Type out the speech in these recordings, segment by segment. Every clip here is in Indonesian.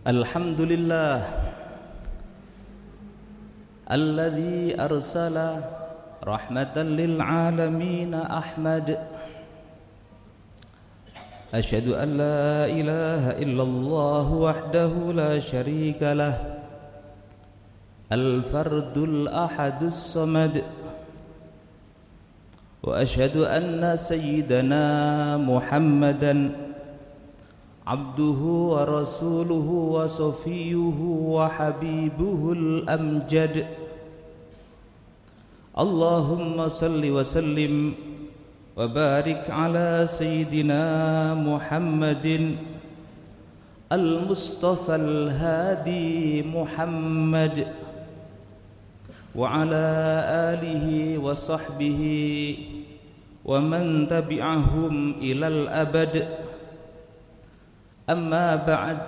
Alhamdulillah alladzi arsala rahmatan lil alamin Ahmad. Asyhadu an la ilaha illallah wahdahu la syarika lah al-fardul ahadus samad. Wa asyhadu anna sayyidana Muhammadan abduhu wa rasuluhu wa safiyuhu wa habibuhul amjad. Allahumma salli wa sallim wa barik ala sayyidina Muhammadin al-mustafa al-hadi Muhammad wa ala alihi wa sahbihi wa man tabi'ahum ilal abad. أما بعد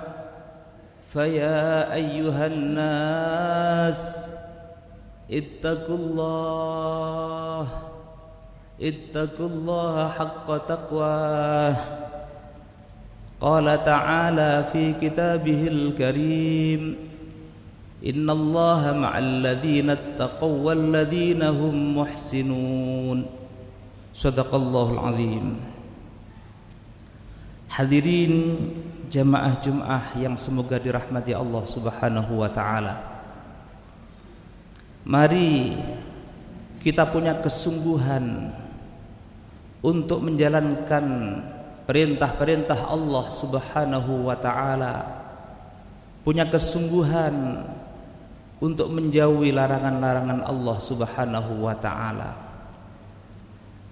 فيا أيها الناس اتقوا الله حق تقواه. قال تعالى في كتابه الكريم إن الله مع الذين اتقوا والذين هم محسنون. صدق الله العظيم. Hadirin jamaah Jum'ah yang semoga dirahmati Allah Subhanahu wa ta'ala. Mari kita punya kesungguhan untuk menjalankan perintah-perintah Allah Subhanahu wa ta'ala, punya kesungguhan untuk menjauhi larangan-larangan Allah Subhanahu wa ta'ala.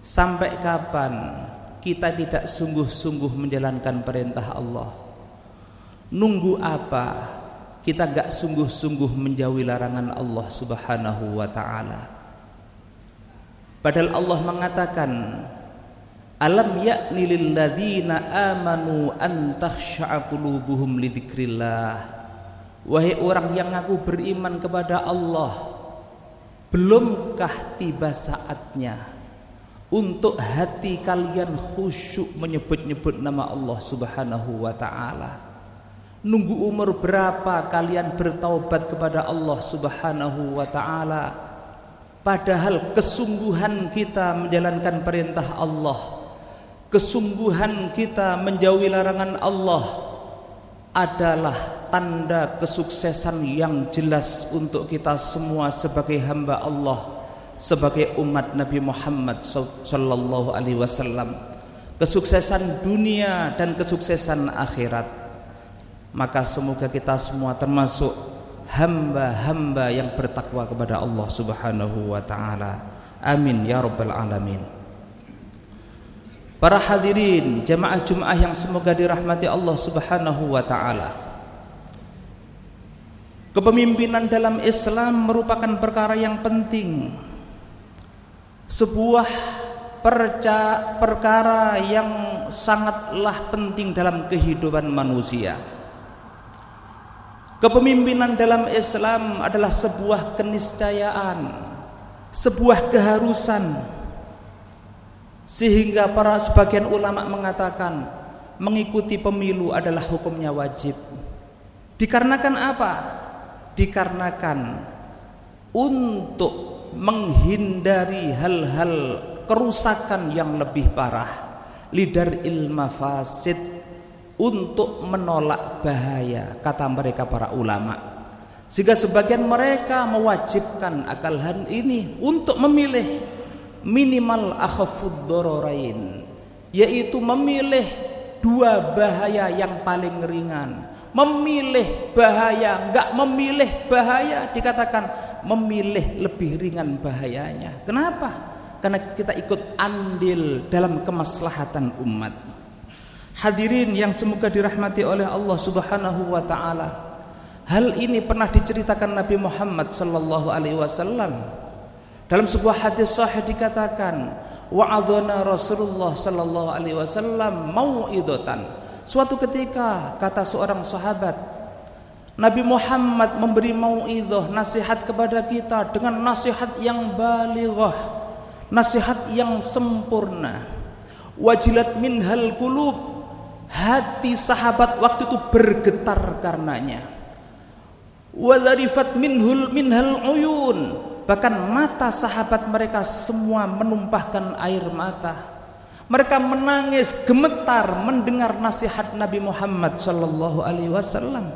Sampai kapan kita tidak sungguh-sungguh menjalankan perintah Allah? Nunggu apa kita gak sungguh-sungguh menjauhi larangan Allah Subhanahu wa ta'ala? Padahal Allah mengatakan, alam ya'ni lilladzina amanu an takhsha'a qulubuhum lidzikrillah. Wahai orang yang ngaku beriman kepada Allah, belumkah tiba saatnya untuk hati kalian khusyuk menyebut-nyebut nama Allah Subhanahu wa ta'ala? Nunggu umur berapa kalian bertaubat kepada Allah Subhanahu wa ta'ala? Padahal kesungguhan kita menjalankan perintah Allah, kesungguhan kita menjauhi larangan Allah adalah tanda kesuksesan yang jelas untuk kita semua sebagai hamba Allah, sebagai umat Nabi Muhammad sallallahu alaihi wasallam, kesuksesan dunia dan kesuksesan akhirat. Maka semoga kita semua termasuk hamba-hamba yang bertakwa kepada Allah Subhanahu wa ta'ala. Amin ya rabbal alamin. Para hadirin jamaah Jum'ah yang semoga dirahmati Allah Subhanahu wa ta'ala, kepemimpinan dalam Islam merupakan perkara yang penting, sebuah perkara yang sangatlah penting dalam kehidupan manusia. Kepemimpinan dalam Islam adalah sebuah keniscayaan, sebuah keharusan, sehingga para sebagian ulama mengatakan mengikuti pemilu adalah hukumnya wajib. Dikarenakan apa? Dikarenakan untuk menghindari hal-hal kerusakan yang lebih parah, lidar'il mafasid, untuk menolak bahaya, kata mereka para ulama. Sehingga sebagian mereka mewajibkan akal hal ini untuk memilih minimal akhafud dhararain, yaitu memilih dua bahaya yang paling ringan. Memilih bahaya, enggak memilih bahaya, dikatakan memilih lebih ringan bahayanya. Kenapa? Karena kita ikut andil dalam kemaslahatan umat. Hadirin yang semoga dirahmati oleh Allah Subhanahu wa ta'ala, hal ini pernah diceritakan Nabi Muhammad sallallahu alaihi wasallam. Dalam sebuah hadis sahih dikatakan, wa'adhana Rasulullah sallallahu alaihi wasallam mau'idatan. Suatu ketika, kata seorang sahabat, Nabi Muhammad memberi mau'idhah, nasihat kepada kita dengan nasihat yang balighah, nasihat yang sempurna. Wajilat minhal qulub, hati sahabat waktu itu bergetar karenanya. Walarifat minhal uyun, bahkan mata sahabat mereka semua menumpahkan air mata. Mereka menangis gemetar mendengar nasihat Nabi Muhammad sallallahu alaihi wasallam.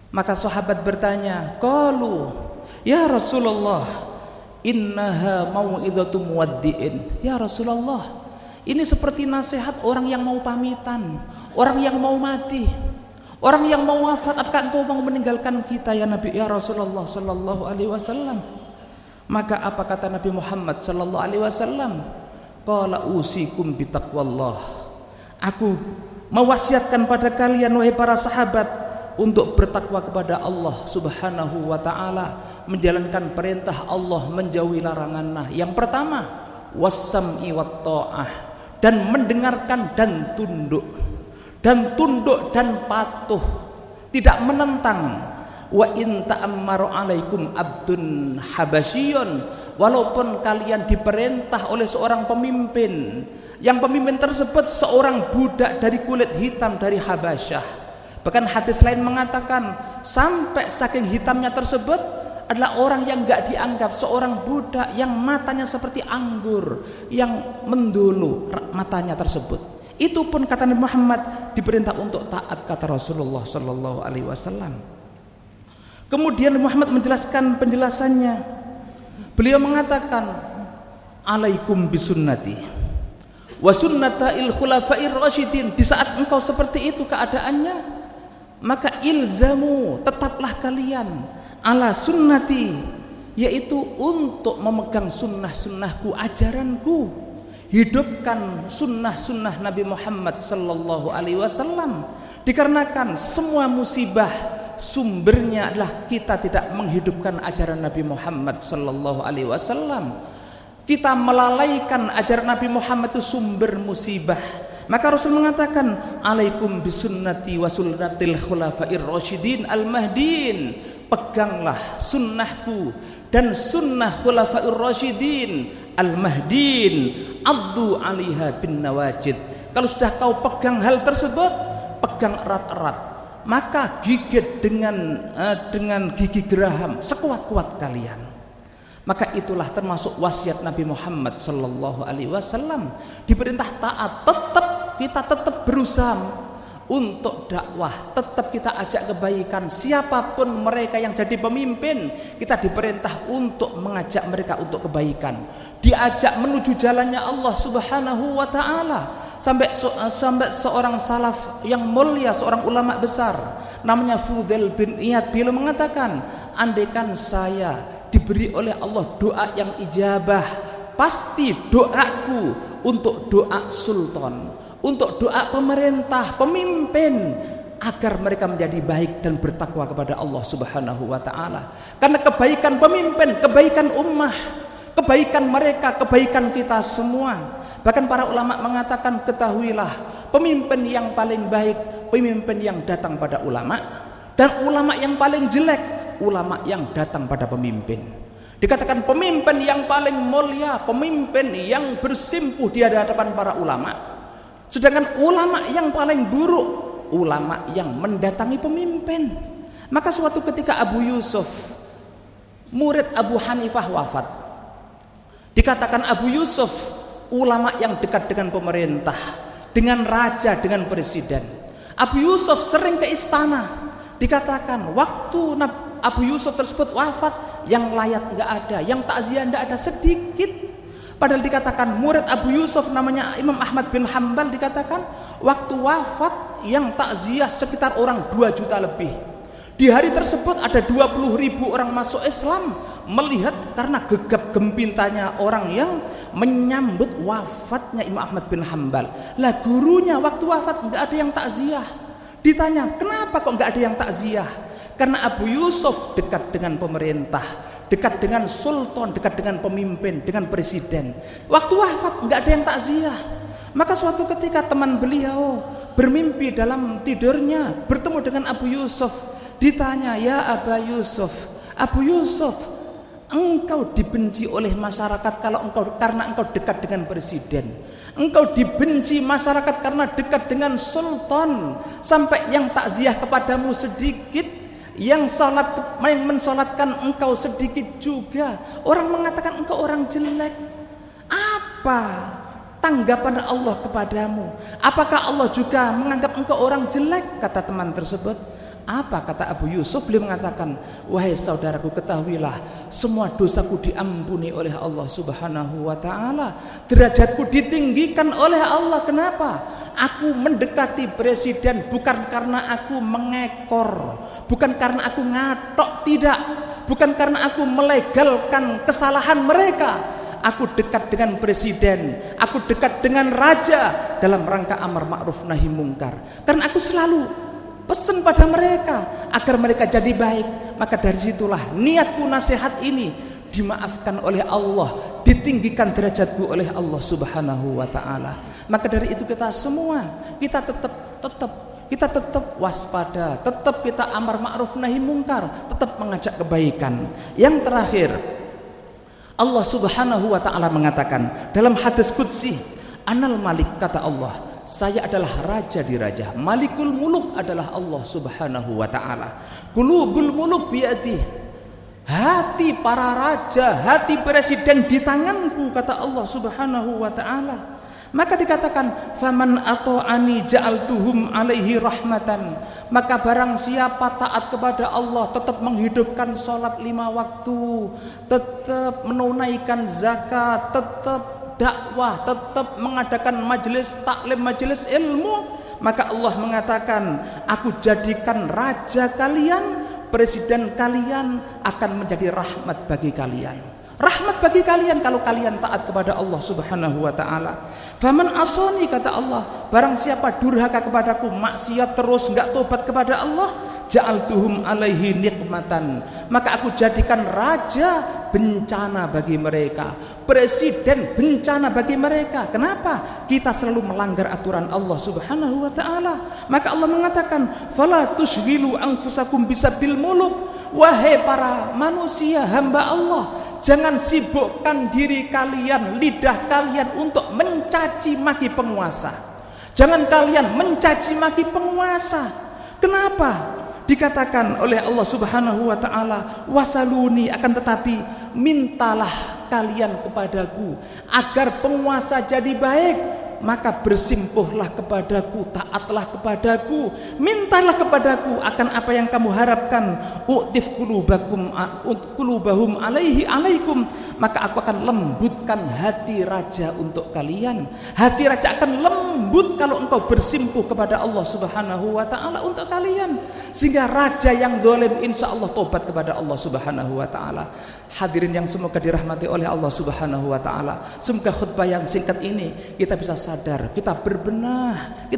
Maka sahabat bertanya, qalu ya Rasulullah, innaha mau'izatu muwaddi'in. Ya Rasulullah, ini seperti nasihat orang yang mau pamitan, orang yang mau mati, orang yang mau wafat. Apakah engkau mau meninggalkan kita ya Nabi, ya Rasulullah sallallahu alaihi wasallam? Maka apa kata Nabi Muhammad sallallahu alaihi wasallam? Qala usikum bitaqwallah. Aku mewasiatkan pada kalian wahai para sahabat untuk bertakwa kepada Allah Subhanahu wa taala, menjalankan perintah Allah, menjauhi larangannya. Yang pertama, wassam'i wat ta'ah, dan mendengarkan dan tunduk. Dan tunduk dan patuh, tidak menentang. Wa in ta'ammaru alaikum abdun habasyiyun, walaupun kalian diperintah oleh seorang pemimpin, yang pemimpin tersebut seorang budak dari kulit hitam dari Habasyah. Bahkan hadis lain mengatakan sampai saking hitamnya tersebut adalah orang yang gak dianggap, seorang budak yang matanya seperti anggur yang mendulu matanya tersebut. Itu pun kata Nabi Muhammad diperintah untuk taat, kata Rasulullah sallallahu alaihi wasallam. Kemudian Nabi Muhammad menjelaskan penjelasannya. Beliau mengatakan, alaikum bisunnati wa sunnatail khulafa'ir rasyidin. Di saat engkau seperti itu keadaannya, maka ilzamu, tetaplah kalian, ala sunnati, yaitu untuk memegang sunnah-sunnahku, ajaranku. Hidupkan sunnah-sunnah Nabi Muhammad sallallahu alaihi wasallam. Dikarenakan semua musibah sumbernya adalah kita tidak menghidupkan ajaran Nabi Muhammad sallallahu alaihi wasallam. Kita melalaikan ajaran Nabi Muhammad itu sumber musibah. Maka Rasul mengatakan, alaikum bisunnati wa sunnatil khulafa'ir rasyidin al-mahdin. Peganglah sunnahku dan sunnah khulafa'ir rasyidin al-mahdin. Addu 'alaiha bin nawajid. Kalau sudah kau pegang hal tersebut, pegang erat-erat. Maka gigit dengan gigi geraham sekuat-kuat kalian. Maka itulah termasuk wasiat Nabi Muhammad sallallahu alaihi wasallam. Diperintah taat, kita tetap berusaha untuk dakwah, tetap kita ajak kebaikan. Siapapun mereka yang jadi pemimpin, kita diperintah untuk mengajak mereka untuk kebaikan, diajak menuju jalannya Allah Subhanahu wa taala. Sampai seorang salaf yang mulia, seorang ulama besar namanya Fudail bin Iyad, beliau mengatakan, andaikan saya diberi oleh Allah doa yang ijabah, pasti doaku untuk doa sultan, untuk doa pemerintah, pemimpin, agar mereka menjadi baik dan bertakwa kepada Allah Subhanahu wa taala. Karena kebaikan pemimpin, kebaikan ummah, kebaikan mereka, kebaikan kita semua. Bahkan para ulama mengatakan, ketahuilah, pemimpin yang paling baik pemimpin yang datang pada ulama, dan ulama yang paling jelek ulama yang datang pada pemimpin. Dikatakan pemimpin yang paling mulia, pemimpin yang bersimpuh di hadapan para ulama. Sedangkan ulama yang paling buruk, ulama yang mendatangi pemimpin. Maka suatu ketika Abu Yusuf, murid Abu Hanifah, wafat. Dikatakan Abu Yusuf ulama yang dekat dengan pemerintah, dengan raja, dengan presiden. Abu Yusuf sering ke istana. Dikatakan waktu Abu Yusuf tersebut wafat, yang layat enggak ada, yang takziah enggak ada sedikit. Padahal dikatakan murid Abu Yusuf namanya Imam Ahmad bin Hanbal, dikatakan waktu wafat yang takziah sekitar orang 2 juta lebih. Di hari tersebut ada 20.000 orang masuk Islam, melihat karena gegap gempitanya orang yang menyambut wafatnya Imam Ahmad bin Hanbal. Lah gurunya waktu wafat enggak ada yang takziah. Ditanya, kenapa kok enggak ada yang takziah? Karena Abu Yusuf dekat dengan pemerintah, dekat dengan sultan, dekat dengan pemimpin, dengan presiden. Waktu wafat enggak ada yang takziah. Maka suatu ketika teman beliau bermimpi dalam tidurnya bertemu dengan Abu Yusuf. Ditanya, ya Abu Yusuf, engkau dibenci oleh masyarakat karena engkau dekat dengan presiden. Engkau dibenci masyarakat karena dekat dengan sultan, sampai yang takziah kepadamu sedikit, yang mensolatkan engkau sedikit juga. Orang mengatakan engkau orang jelek. Apa tanggapan Allah kepadamu? Apakah Allah juga menganggap engkau orang jelek? Kata teman tersebut. Apa kata Abu Yusuf? Beliau mengatakan, wahai saudaraku, ketahuilah semua dosaku diampuni oleh Allah Subhanahu wa ta'ala. Derajatku ditinggikan oleh Allah. Kenapa? Aku mendekati presiden bukan karena aku mengekor, bukan karena aku ngatok, tidak, bukan karena aku melegalkan kesalahan mereka. Aku dekat dengan presiden, aku dekat dengan raja dalam rangka amar ma'ruf nahi mungkar. Karena aku selalu pesan pada mereka agar mereka jadi baik. Maka dari situlah niatku nasihat ini dimaafkan oleh Allah, ditinggikan derajatku oleh Allah Subhanahu wa ta'ala. Maka dari itu kita semua, kita tetap waspada, tetap kita amar ma'ruf nahi mungkar, tetap mengajak kebaikan. Yang terakhir, Allah Subhanahu wa ta'ala mengatakan dalam hadis qudsi, Anal Malik, kata Allah, saya adalah raja di raja. Malikul muluk adalah Allah Subhanahu wa ta'ala. Qulubul muluk biadih. Hati para raja, hati presiden di tanganku, kata Allah Subhanahu wa ta'ala. Maka dikatakan, faman ata'ani ja'altuhum alaihi rahmatan. Maka barang siapa taat kepada Allah, tetap menghidupkan sholat 5 waktu, tetap menunaikan zakat, tetap dakwah, tetap mengadakan majelis taklim, majelis ilmu, maka Allah mengatakan, aku jadikan raja kalian, presiden kalian akan menjadi rahmat bagi kalian. Rahmat bagi kalian kalau kalian taat kepada Allah Subhanahu wa ta'ala. Faman asoni, kata Allah, barang siapa durhaka kepadaku, maksiat terus, enggak tobat kepada Allah, ja'altuhum alaihi nikmatan, maka aku jadikan raja bencana bagi mereka, presiden bencana bagi mereka. Kenapa? Kita selalu melanggar aturan Allah Subhanahu wa ta'ala. Maka Allah mengatakan, fala tushghilu anfusakum bisabil muluk. Wahai para manusia hamba Allah, jangan sibukkan diri kalian, lidah kalian untuk mencaci maki penguasa. Jangan kalian mencaci maki penguasa. Kenapa? Dikatakan oleh Allah Subhanahu wa ta'ala, wasaluni, akan tetapi mintalah kalian kepadaku agar penguasa jadi baik. Maka bersimpuhlah kepadaku, taatlah kepadaku, mintalah kepadaku akan apa yang kamu harapkan. U'tif qulubahum alaihi alaikum, maka aku akan lembutkan hati raja untuk kalian. Hati raja akan lembut kalau engkau bersimpuh kepada Allah Subhanahu wa ta'ala untuk kalian. Sehingga raja yang zalim insya Allah tobat kepada Allah Subhanahu wa ta'ala. Hadirin yang semoga dirahmati oleh Allah Subhanahu wa ta'ala, semoga khutbah yang singkat ini kita bisa sadar, kita berbenah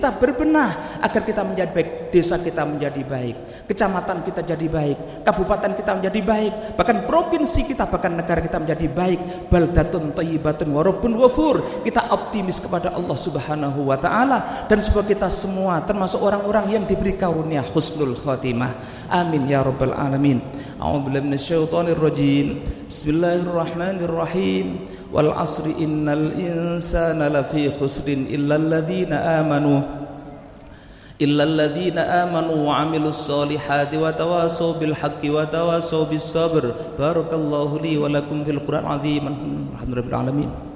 agar kita menjadi baik, desa kita menjadi baik, kecamatan kita jadi baik, kabupaten kita menjadi baik, bahkan provinsi kita, bahkan negara kita menjadi baik. Baldatun thayyibatun wa rabbun ghafur. Kita optimis kepada Allah Subhanahu wa ta'ala, dan semoga kita semua termasuk orang-orang yang diberi karunia husnul khatimah. Amin ya rabbal alamin. A'udzubillahi minasyaitonir rajim. Bismillahirrahmanirrahim. Wal asri innal insana lafi khusrin illal ladzina amanu wa 'amilus solihati wa tawasaw bil haqqi wa tawasaw bis sabr. Barakallahu li wa lakum fil Qur'anil azim. Alhamdulillahil alamin.